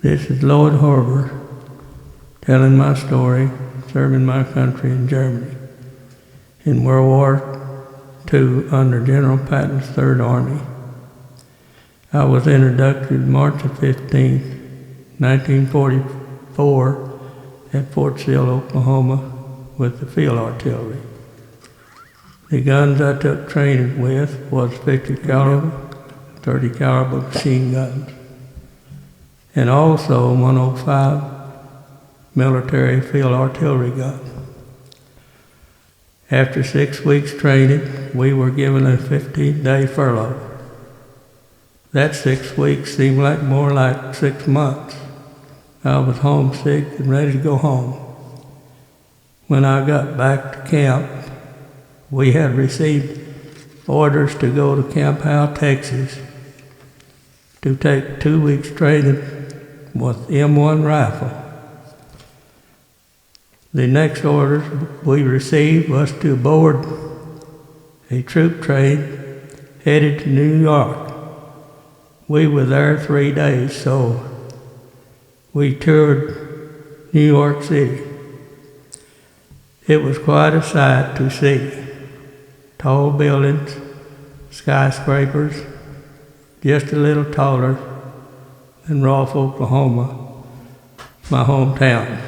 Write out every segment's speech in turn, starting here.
This is Loyd Harber telling my story, serving my country in Germany in World War II under General Patton's Third Army. I was introduced March 15, 1944 at Fort Sill, Oklahoma with the field artillery. The guns I took training with was 50 caliber, 30 caliber machine guns, and also 105 military field artillery gun. After 6 weeks training, we were given a 15-day furlough. That 6 weeks seemed like more like 6 months. I was homesick and ready to go home. When I got back to camp, we had received orders to go to Camp Howell, Texas, to take 2 weeks training with M1 rifle. The next orders we received was to board a troop train headed to New York. We were there 3 days, so we toured New York City. It was quite a sight to see. Tall buildings, skyscrapers, just a little taller than Rolfe, Oklahoma, my hometown.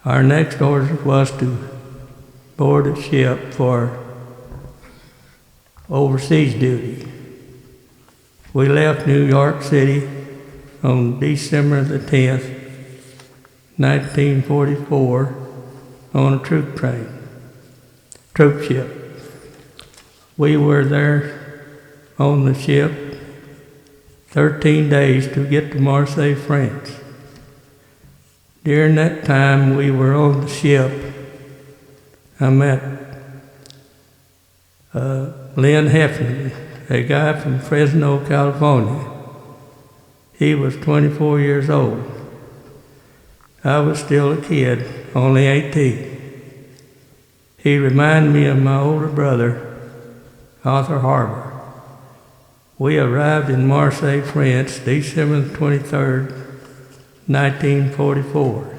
Our next order was to board a ship for overseas duty. We left New York City on December the 10th, 1944, on a troop ship. We were there on the ship 13 days to get to Marseille, France. During that time we were on the ship, I met Lynn Heffernan, a guy from Fresno, California. He was 24 years old. I was still a kid, only 18. He reminded me of my older brother, Loyd Harber. We arrived in Marseille, France, December 23rd, 1944.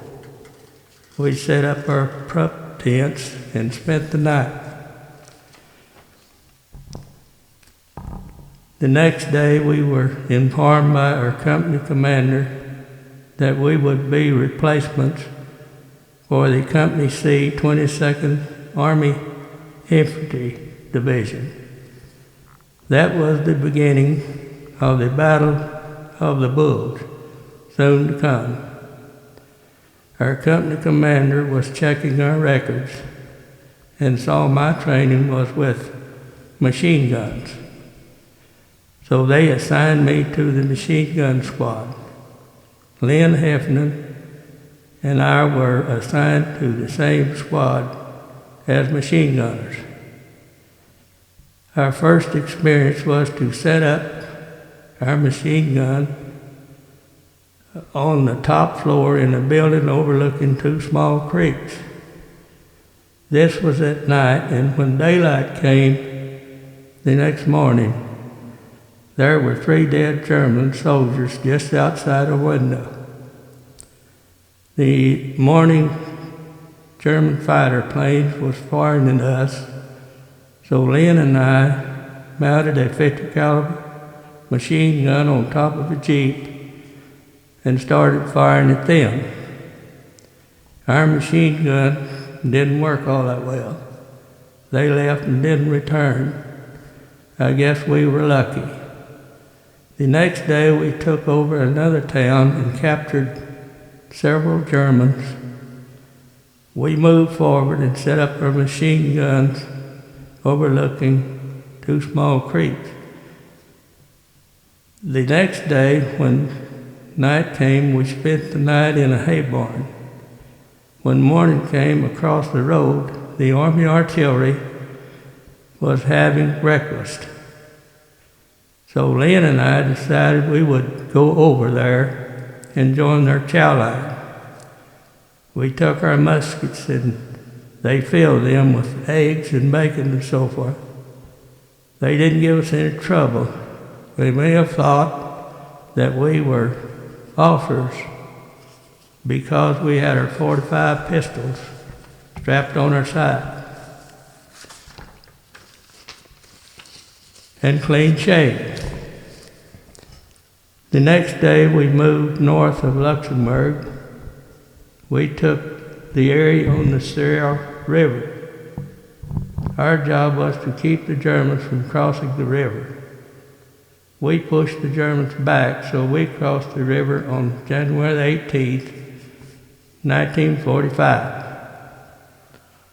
We set up our prep tents and spent the night. The next day we were informed by our company commander that we would be replacements for the Company C 22nd Army Infantry Division. That was the beginning of the Battle of the Bulge, soon to come. Our company commander was checking our records and saw my training was with machine guns. So they assigned me to the machine gun squad. Lynn Heffernan and I were assigned to the same squad as machine gunners. Our first experience was to set up our machine gun on the top floor in a building overlooking 2 small creeks. This was at night, and when daylight came the next morning, there were 3 dead German soldiers just outside a window. The morning German fighter planes was firing at us, so Lynn and I mounted a 50 caliber machine gun on top of a Jeep and started firing at them. Our machine gun didn't work all that well. They left and didn't return. I guess we were lucky. The next day we took over another town and captured several Germans. We moved forward and set up our machine guns overlooking 2 small creeks. The next day, when night came, we spent the night in a hay barn. When morning came, across the road, the Army artillery was having breakfast. So Lynn and I decided we would go over there and join their chow line. We took our muskets and they filled them with eggs and bacon and so forth. They didn't give us any trouble. They may have thought that we were officers because we had our 45 pistols strapped on our side and clean shaved. The next day we moved north of Luxembourg. We took the area on the Sierra River. Our job was to keep the Germans from crossing the river. We pushed the Germans back, so we crossed the river on January 18th, 1945.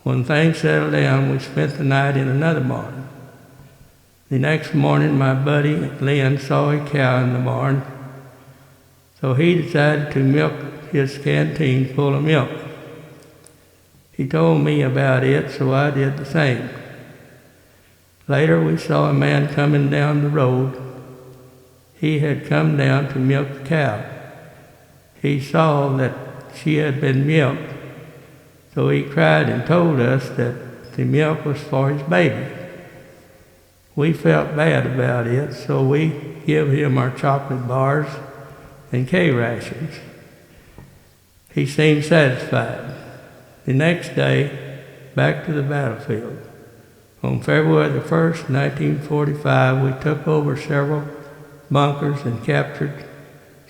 When things settled down, we spent the night in another barn. The next morning, my buddy Lynn saw a cow in the barn, so he decided to milk his canteen full of milk. He told me about it, so I did the same. Later, we saw a man coming down the road. He had come down to milk the cow. He saw that she had been milked, so he cried and told us that the milk was for his baby. We felt bad about it, so we gave him our chocolate bars and K-rations. He seemed satisfied. The next day, back to the battlefield. On February the 1st, 1945, we took over several bunkers and captured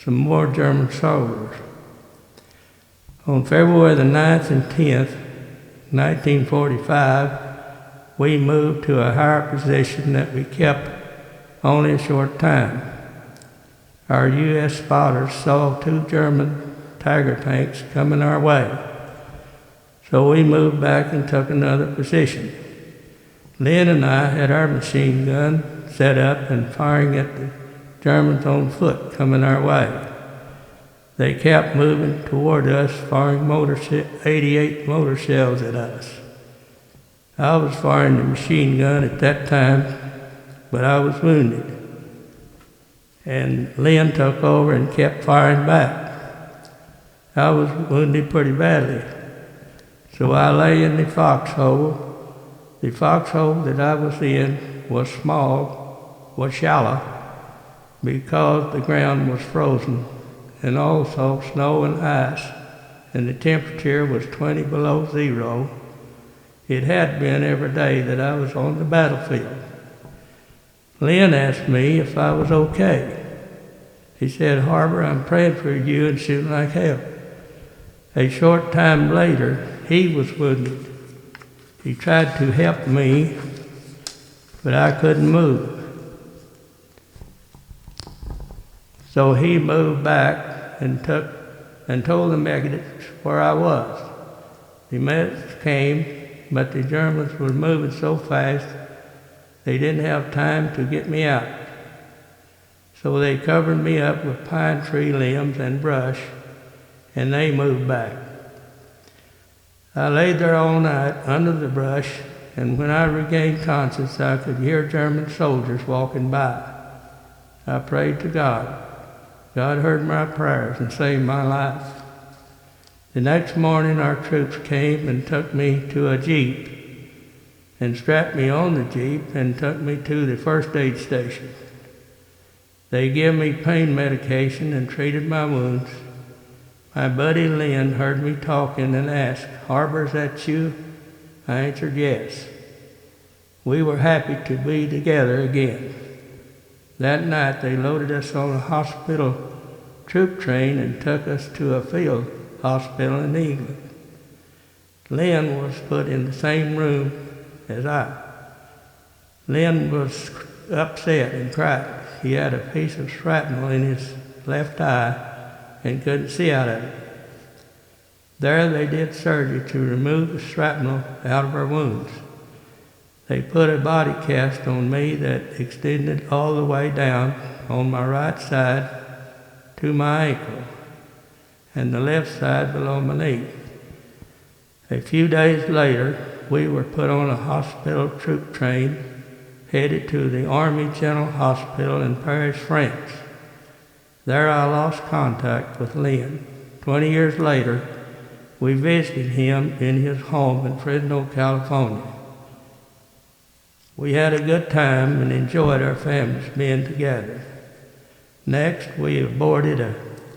some more German soldiers. On February the 9th and 10th, 1945, we moved to a higher position that we kept only a short time. Our U.S. spotters saw 2 German Tiger tanks coming our way, so we moved back and took another position. Lynn and I had our machine gun set up and firing at the Germans on foot coming our way. They kept moving toward us, firing 88 mortar shells at us. I was firing the machine gun at that time, but I was wounded. And Lynn took over and kept firing back. I was wounded pretty badly, so I lay in the foxhole. The foxhole that I was in was shallow, because the ground was frozen, and also snow and ice, and the temperature was 20 below zero. It had been every day that I was on the battlefield. Lynn asked me if I was okay. He said, "Harber, I'm praying for you and shooting like hell." A short time later, he was wounded. He tried to help me, but I couldn't move. So he moved back and told the medics where I was. The medics came, but the Germans were moving so fast they didn't have time to get me out. So they covered me up with pine tree limbs and brush, and they moved back. I laid there all night under the brush, and when I regained conscience, I could hear German soldiers walking by. I prayed to God. God heard my prayers and saved my life. The next morning, our troops came and took me to a jeep and strapped me on the jeep and took me to the first aid station. They gave me pain medication and treated my wounds. My buddy Lynn heard me talking and asked, "Harber, is that you?" I answered yes. We were happy to be together again. That night they loaded us on a hospital troop train and took us to a field hospital in England. Lynn was put in the same room as I. Lynn was upset and cried. He had a piece of shrapnel in his left eye and couldn't see out of it. There they did surgery to remove the shrapnel out of our wounds. They put a body cast on me that extended all the way down on my right side to my ankle and the left side below my knee. A few days later, we were put on a hospital troop train headed to the Army General Hospital in Paris, France. There I lost contact with Lynn. 20 years later, we visited him in his home in Fresno, California. We had a good time and enjoyed our families being together. Next, we boarded a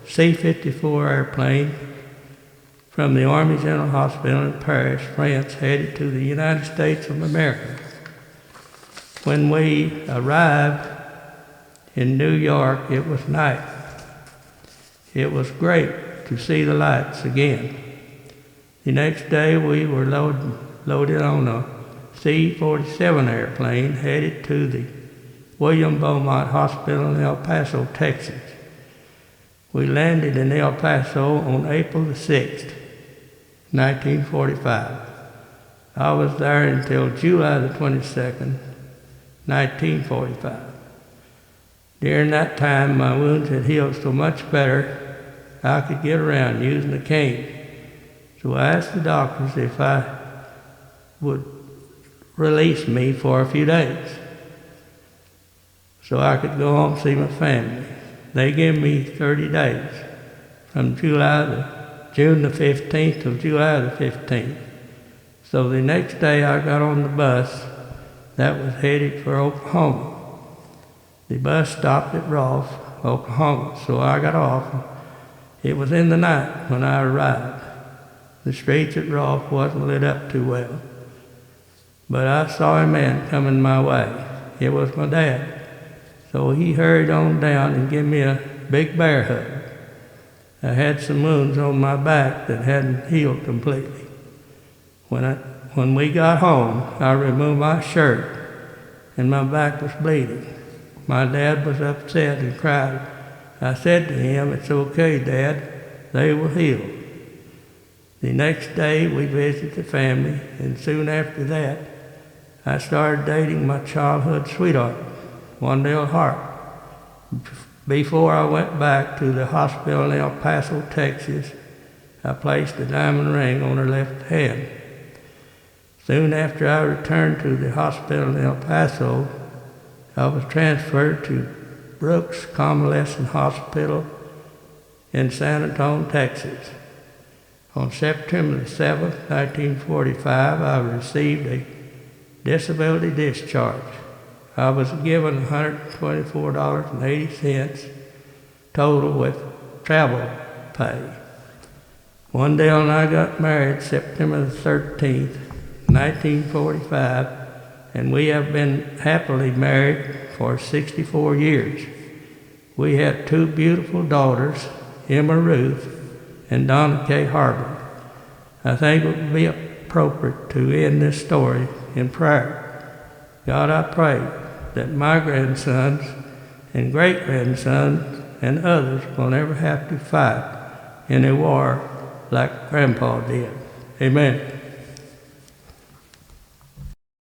C-54 airplane from the Army General Hospital in Paris, France, headed to the United States of America. When we arrived in New York, it was night. It was great to see the lights again. The next day, we were loaded on a C-47 airplane headed to the William Beaumont Hospital in El Paso, Texas. We landed in El Paso on April the 6th, 1945. I was there until July the 22nd, 1945. During that time, my wounds had healed so much better I could get around using a cane. So I asked the doctors if I would release me for a few days so I could go home and see my family. They gave me 30 days from June the 15th to July the 15th. So the next day I got on the bus that was headed for Oklahoma. The bus stopped at Ross, Oklahoma, so I got off. It was in the night when I arrived. The streets at Ross wasn't lit up too well. But I saw a man coming my way. It was my dad. So he hurried on down and gave me a big bear hug. I had some wounds on my back that hadn't healed completely. When we got home, I removed my shirt and my back was bleeding. My dad was upset and cried. I said to him, "It's okay, Dad, they will heal." The next day we visited the family, and soon after that, I started dating my childhood sweetheart, Loyd Harber. Before I went back to the hospital in El Paso, Texas, I placed a diamond ring on her left hand. Soon after I returned to the hospital in El Paso, I was transferred to Brooks Convalescent Hospital in San Antonio, Texas. On September 7, 1945, I received a disability discharge. I was given $124.80 total with travel pay. Wendell and I got married September the 13th, 1945, and we have been happily married for 64 years. We had two beautiful daughters, Emma Ruth and Donna K. Harber. I think it would be appropriate to end this story in prayer. God, I pray that my grandsons and great-grandsons and others will never have to fight in a war like Grandpa did. Amen.